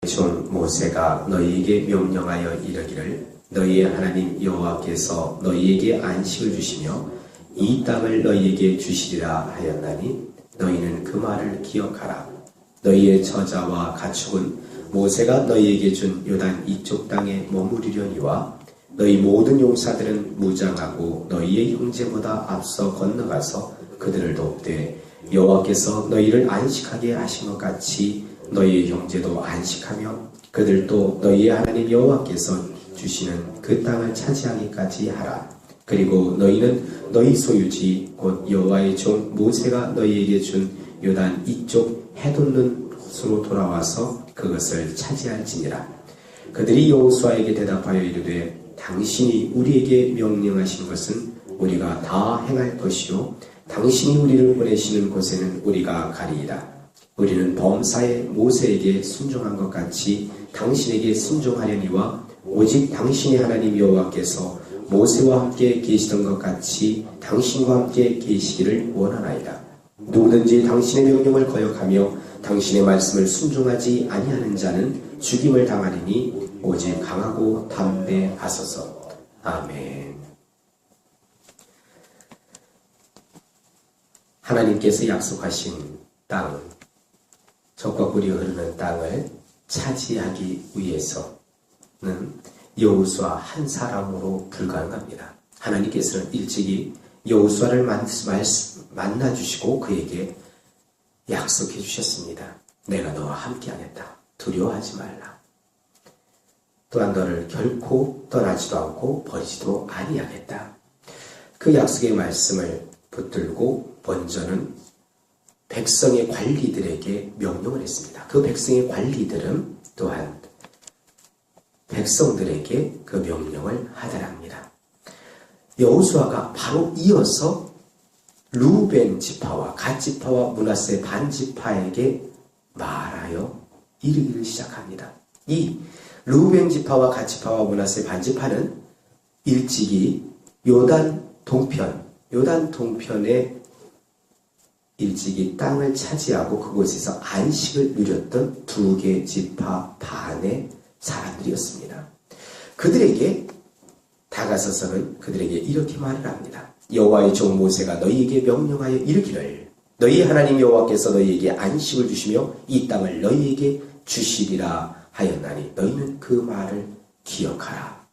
종 모세가 너희에게 명령하여 이르기를 너희의 하나님 여호와께서 너희에게 안식을 주시며 이 땅을 너희에게 주시리라 하였나니 너희는 그 말을 기억하라. 너희의 처자와 가축은 모세가 너희에게 준 요단 이쪽 땅에 머무르려니와 너희 모든 용사들은 무장하고 너희의 형제보다 앞서 건너가서 그들을 돕되 여호와께서 너희를 안식하게 하신 것 같이 너희의 형제도 안식하며 그들도 너희의 하나님 여호와께서 주시는 그 땅을 차지하기까지 하라. 그리고 너희는 너희 소유지 곧 여호와의 종 모세가 너희에게 준 요단 이쪽 해돋는 곳으로 돌아와서 그것을 차지할지니라. 그들이 여호수아에게 대답하여 이르되 당신이 우리에게 명령하신 것은 우리가 다 행할 것이요 당신이 우리를 보내시는 곳에는 우리가 가리이다. 우리는 범사에 모세에게 순종한 것 같이 당신에게 순종하려니와 오직 당신의 하나님 여호와께서 모세와 함께 계시던 것 같이 당신과 함께 계시기를 원하나이다. 누구든지 당신의 명령을 거역하며 당신의 말씀을 순종하지 아니하는 자는 죽임을 당하리니 오직 강하고 담대하소서. 아멘. 하나님께서 약속하신 땅, 젖과 꿀이 흐르는 땅을 차지하기 위해서는 여호수아 한 사람으로 불가능합니다. 하나님께서는 일찍이 여호수아를 만나주시고 그에게 약속해 주셨습니다. 내가 너와 함께하겠다. 두려워하지 말라. 또한 너를 결코 떠나지도 않고 버리지도 아니하겠다. 그 약속의 말씀을 붙들고 먼저는 백성의 관리들에게 명령을 했습니다. 그 백성의 관리들은 또한 백성들에게 그 명령을 하더랍니다. 여호수아가 바로 이어서 루벤 지파와 갓 지파와 므낫세 반 지파에게 말하여 이르기를 시작합니다. 이 루벤 지파와 갓 지파와 므낫세 반 지파는 일찍이 요단 동편에 일찍이 땅을 차지하고 그곳에서 안식을 누렸던 두 개 지파 반의 사람들이었습니다. 그들에게 다가서서는 그들에게 이렇게 말을 합니다. 여호와의 종 모세가 너희에게 명령하여 이르기를 너희 하나님 여호와께서 너희에게 안식을 주시며 이 땅을 너희에게 주시리라 하였나니 너희는 그 말을 기억하라.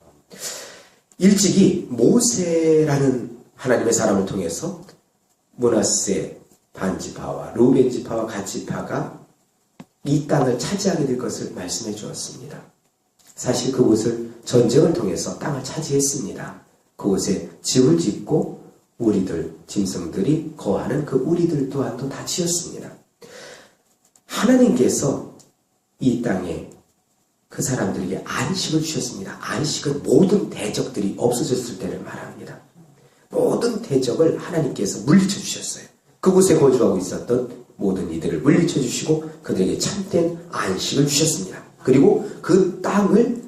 일찍이 모세라는 하나님의 사람을 통해서 므낫세 반지파와 루벤 지파와 갓 지파가 이 땅을 차지하게 될 것을 말씀해 주었습니다. 사실 그곳을 전쟁을 통해서 땅을 차지했습니다. 그곳에 집을 짓고 우리들, 짐승들이 거하는 그 우리들 또한도 다 지었습니다. 하나님께서 이 땅에 그 사람들에게 안식을 주셨습니다. 안식은 모든 대적들이 없어졌을 때를 말합니다. 모든 대적을 하나님께서 물리쳐 주셨어요. 그곳에 거주하고 있었던 모든 이들을 물리쳐 주시고 그들에게 참된 안식을 주셨습니다. 그리고 그 땅을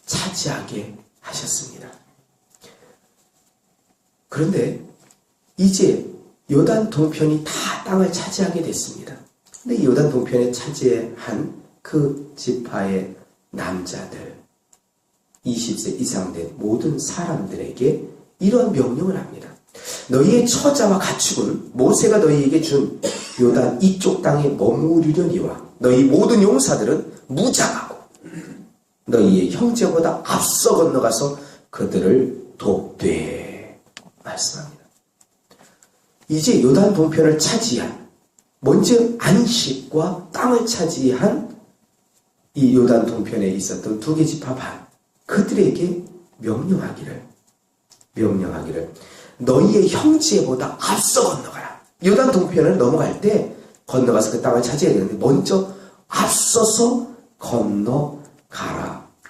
차지하게 하셨습니다. 그런데 이제 요단 동편이 다 땅을 차지하게 됐습니다. 근데 요단 동편에 차지한 그 지파의 남자들, 20세 이상 된 모든 사람들에게 이러한 명령을 합니다. 너희의 처자와 가축은 모세가 너희에게 준 요단 이쪽 땅에 머무르려니와 너희 모든 용사들은 무장하고 너희의 형제보다 앞서 건너가서 그들을 돕되 말씀합니다. 이제 요단 동편을 차지한 먼저 안식과 땅을 차지한 이 요단 동편에 있었던 두 개 지파 반 그들에게 명령하기를 너희의 형제보다 앞서 건너가라. 요단 동편을 넘어갈 때 건너가서 그 땅을 차지해야 되는데 먼저 앞서서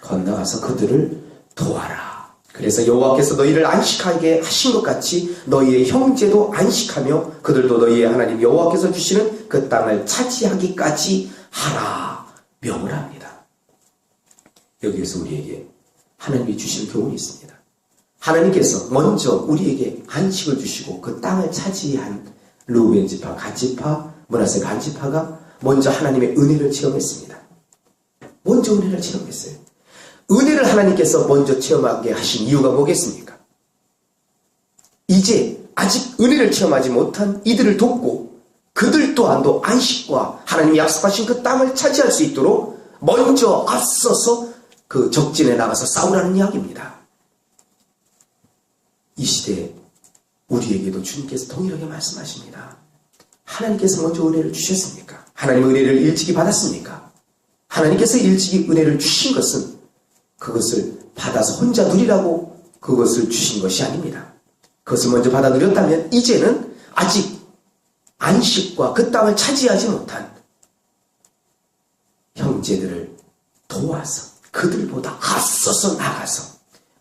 건너가서 그들을 도와라. 그래서 여호와께서 너희를 안식하게 하신 것 같이 너희의 형제도 안식하며 그들도 너희의 하나님 여호와께서 주시는 그 땅을 차지하기까지 하라. 명을 합니다. 여기에서 우리에게 하나님이 주신 교훈이 있습니다. 하나님께서 먼저 우리에게 안식을 주시고 그 땅을 차지한 루벤 지파, 갓 지파, 므낫세 반 지파가 먼저 하나님의 은혜를 체험했습니다. 먼저 은혜를 체험했어요. 은혜를 하나님께서 먼저 체험하게 하신 이유가 뭐겠습니까? 이제 아직 은혜를 체험하지 못한 이들을 돕고 그들 또한도 안식과 하나님이 약속하신 그 땅을 차지할 수 있도록 먼저 앞서서 그 적진에 나가서 싸우라는 이야기입니다. 이 시대에 우리에게도 주님께서 동일하게 말씀하십니다. 하나님께서 먼저 은혜를 주셨습니까? 하나님 은혜를 일찍이 받았습니까? 하나님께서 일찍이 은혜를 주신 것은 그것을 받아서 혼자 누리라고 그것을 주신 것이 아닙니다. 그것을 먼저 받아 누렸다면 이제는 아직 안식과 그 땅을 차지하지 못한 형제들을 도와서 그들보다 앞서서 나가서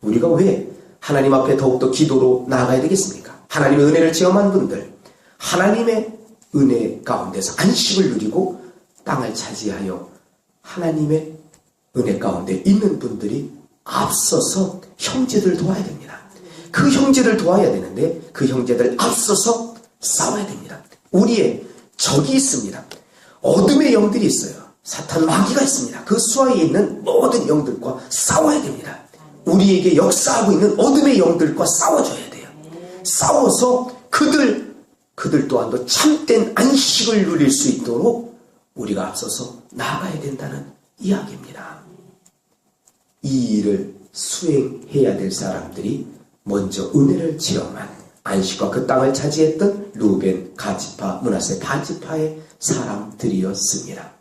우리가 왜 하나님 앞에 더욱더 기도로 나아가야 되겠습니까? 하나님의 은혜를 체험한 분들, 하나님의 은혜 가운데서 안식을 누리고 땅을 차지하여 하나님의 은혜 가운데 있는 분들이 앞서서 형제들 도와야 됩니다. 그 형제들 도와야 되는데 그 형제들 앞서서 싸워야 됩니다. 우리의 적이 있습니다. 어둠의 영들이 있어요. 사탄 마귀가 있습니다. 그 수하에 있는 모든 영들과 싸워야 됩니다. 우리에게 역사하고 있는 어둠의 영들과 싸워줘야 돼요. 싸워서 그들 또한도 참된 안식을 누릴 수 있도록 우리가 앞서서 나아가야 된다는 이야기입니다. 이 일을 수행해야 될 사람들이 먼저 은혜를 체험한 안식과 그 땅을 차지했던 루벤, 가지파, 므낫세, 단지파의 사람들이었습니다.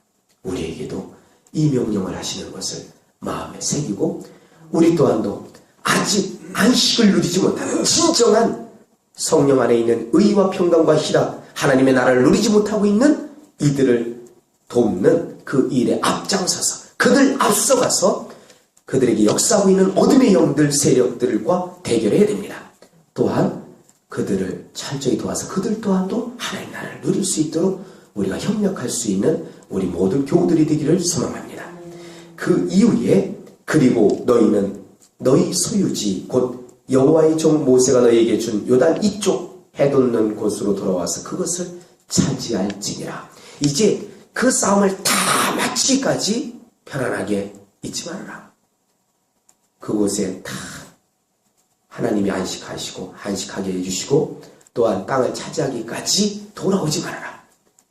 우리에게도 이 명령을 하시는 것을 마음에 새기고 우리 또한도 아직 안식을 누리지 못하는 진정한 성령 안에 있는 의와 평강과 희락, 하나님의 나라를 누리지 못하고 있는 이들을 돕는 그 일에 앞장서서 그들 앞서가서 그들에게 역사하고 있는 어둠의 영들 세력들과 대결해야 됩니다. 또한 그들을 철저히 도와서 그들 또한도 하나님 나라를 누릴 수 있도록 우리가 협력할 수 있는 우리 모든 교우들이 되기를 소망합니다. 그 이후에 그리고 너희는 너희 소유지 곧 여호와의 종 모세가 너희에게 준 요단 이쪽 해돋는 곳으로 돌아와서 그것을 차지할지니라. 이제 그 싸움을 다 마치기까지 편안하게 있지 말아라. 그곳에 다 하나님이 안식하게 해주시고 또한 땅을 차지하기까지 돌아오지 말아라.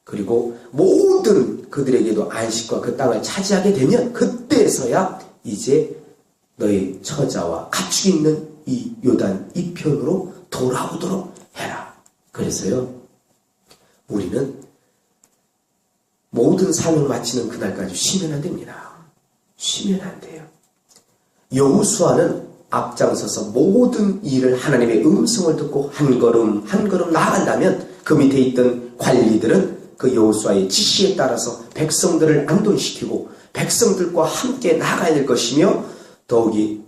그리고 모든 그들에게도 안식과 그 땅을 차지하게 되면 그때서야 이제 너희 처자와 가축이 있는 이 요단 이편으로 돌아오도록 해라. 그래서요 우리는 모든 삶을 마치는 그날까지 쉬면 안 됩니다. 쉬면 안 돼요. 여호수아는 앞장서서 모든 일을 하나님의 음성을 듣고 한 걸음 한 걸음 나아간다면 그 밑에 있던 관리들은 그 여호수아의 지시에 따라서 백성들을 안돈시키고 백성들과 함께 나가야 될 것이며 더욱이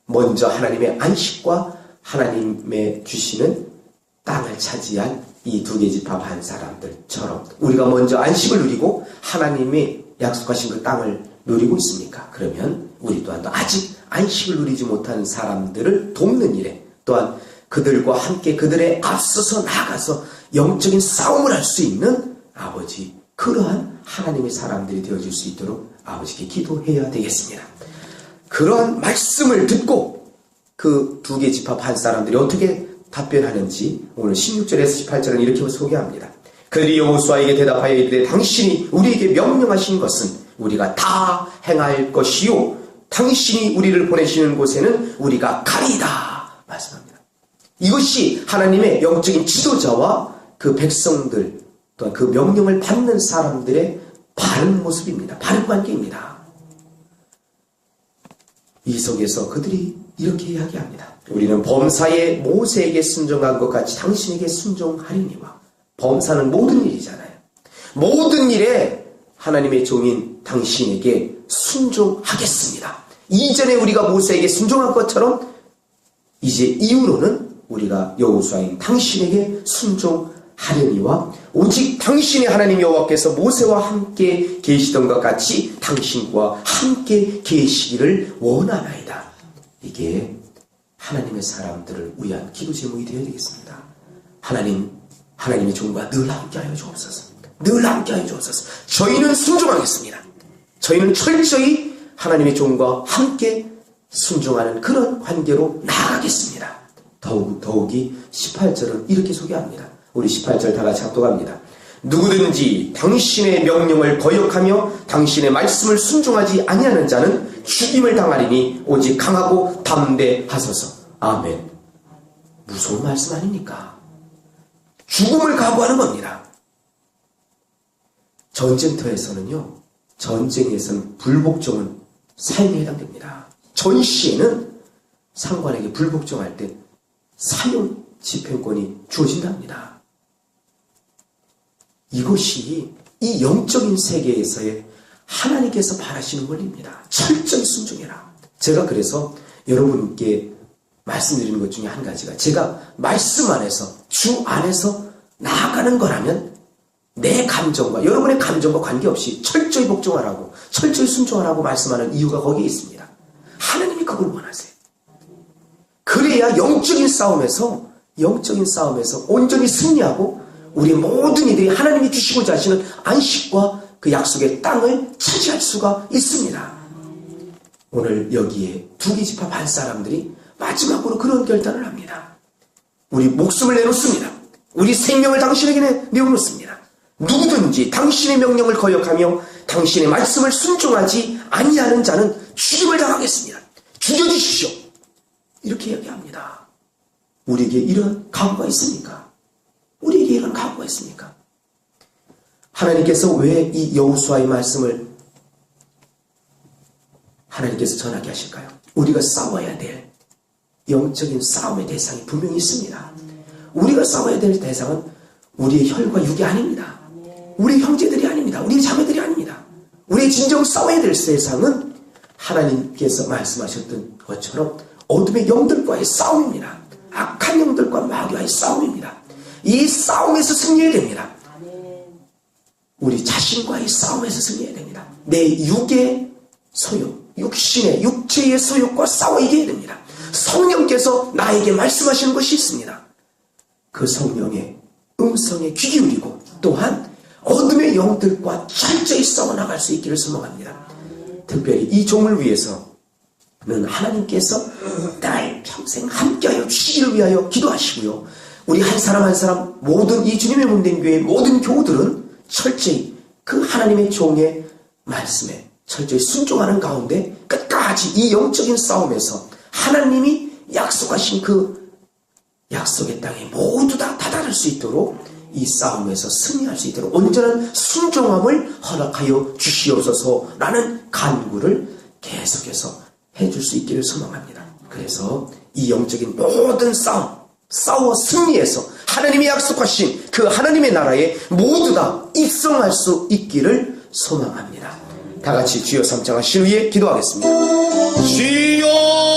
먼저 하나님의 안식과 하나님의 주시는 땅을 차지한 이 두 개 지파 반 사람들처럼 우리가 먼저 안식을 누리고 하나님이 약속하신 그 땅을 누리고 있습니까? 그러면 우리 또한 아직 안식을 누리지 못한 사람들을 돕는 일에 또한 그들과 함께 그들의 앞서서 나가서 영적인 싸움을 할 수 있는 아버지 그러한 하나님의 사람들이 되어질 수 있도록 아버지께 기도해야 되겠습니다. 그러한 말씀을 듣고 그 두 개 지파 반 사람들이 어떻게 답변하는지 오늘 16절에서 18절은 이렇게 소개합니다. 그들이 여호수아에게 대답하여 이르되 당신이 우리에게 명령하신 것은 우리가 다 행할 것이요 당신이 우리를 보내시는 곳에는 우리가 가리이다 말씀합니다. 이것이 하나님의 영적인 지도자와 그 백성들 또한 그 명령을 받는 사람들의 바른 모습입니다. 바른 관계입니다. 이 속에서 그들이 이렇게 이야기합니다. 우리는 범사에 모세에게 순종한 것 같이 당신에게 순종하리니와. 범사는 모든 일이잖아요. 모든 일에 하나님의 종인 당신에게 순종하겠습니다. 이전에 우리가 모세에게 순종한 것처럼 이제 이후로는 우리가 여호수아인 당신에게 순종하려니와 오직 당신의 하나님 여호와께서 모세와 함께 계시던 것 같이 당신과 함께 계시기를 원하나이다. 이게 하나님의 사람들을 위한 기도 제목이 되어야 되겠습니다. 하나님의 종과 늘 함께하여 주옵소서. 늘 함께하여 주옵소서. 저희는 순종하겠습니다. 저희는 철저히 하나님의 종과 함께 순종하는 그런 관계로 나아가겠습니다. 더욱이 18절은 이렇게 소개합니다. 우리 18절 다 같이 합독합니다. 누구든지 당신의 명령을 거역하며 당신의 말씀을 순종하지 아니하는 자는 죽임을 당하리니 오직 강하고 담대하소서. 아멘. 무서운 말씀 아닙니까? 죽음을 각오하는 겁니다. 전쟁터에서는요, 전쟁에서는 불복종은 사형에 해당됩니다. 전시에는 상관에게 불복종할 때 사형 집행권이 주어진답니다. 이것이 이 영적인 세계에서의 하나님께서 바라시는 권리입니다. 철저히 순종해라. 제가 그래서 여러분께 말씀드리는 것 중에 한 가지가, 제가 말씀 안에서, 주 안에서 나아가는 거라면 내 감정과, 여러분의 감정과 관계없이 철저히 복종하라고, 철저히 순종하라고 말씀하는 이유가 거기에 있습니다. 하나님이 그걸 원하세요. 그래야 영적인 싸움에서 온전히 승리하고 우리 모든 이들이 하나님이 주시고자 하시는 안식과 그 약속의 땅을 차지할 수가 있습니다. 오늘 여기에 두기지파 반 사람들이 마지막으로 그런 결단을 합니다. 우리 목숨을 내놓습니다. 우리 생명을 당신에게 내어놓습니다. 누구든지 당신의 명령을 거역하며 당신의 말씀을 순종하지 아니하는 자는 죽임을 당하겠습니다. 죽여주십시오. 이렇게 이야기합니다. 우리에게 이런 각오가 있습니까? 우리에게 이런 각오가 있습니까? 하나님께서 왜 이 여호수아의 말씀을 하나님께서 전하게 하실까요? 우리가 싸워야 될 영적인 싸움의 대상이 분명히 있습니다. 우리가 싸워야 될 대상은 우리의 혈과 육이 아닙니다. 우리의 형제들이 아닙니다. 우리의 자매들이 아닙니다. 우리의 진정 싸워야 될 세상은 하나님께서 말씀하셨던 것처럼 어둠의 영들과의 싸움입니다. 악한 영들과 마귀와의 싸움입니다. 이 싸움에서 승리해야 됩니다. 우리 자신과의 싸움에서 승리해야 됩니다. 내 육의 소욕, 육신의 육체의 소욕과 싸워 이겨야 됩니다. 성령께서 나에게 말씀하시는 것이 있습니다. 그 성령의 음성에 귀 기울이고 또한 어둠의 영들과 철저히 싸워 나갈 수 있기를 소망합니다. 특별히 이 종을 위해서는 하나님께서 날 평생 함께하여 주시기를 위하여 기도하시고요. 우리 한 사람 한 사람 모든 이 주님의 몸된 교회의 모든 교우들은 철저히 그 하나님의 종의 말씀에 철저히 순종하는 가운데 끝까지 이 영적인 싸움에서 하나님이 약속하신 그 약속의 땅에 모두 다 다다를 수 있도록 이 싸움에서 승리할 수 있도록 온전한 순종함을 허락하여 주시옵소서라는 간구를 계속해서 해줄 수 있기를 소망합니다. 그래서 이 영적인 모든 싸워 승리해서 하나님이 약속하신 그 하나님의 나라에 모두 다 입성할 수 있기를 소망합니다. 다 같이 주여 삼창하신 후에 기도하겠습니다. 주여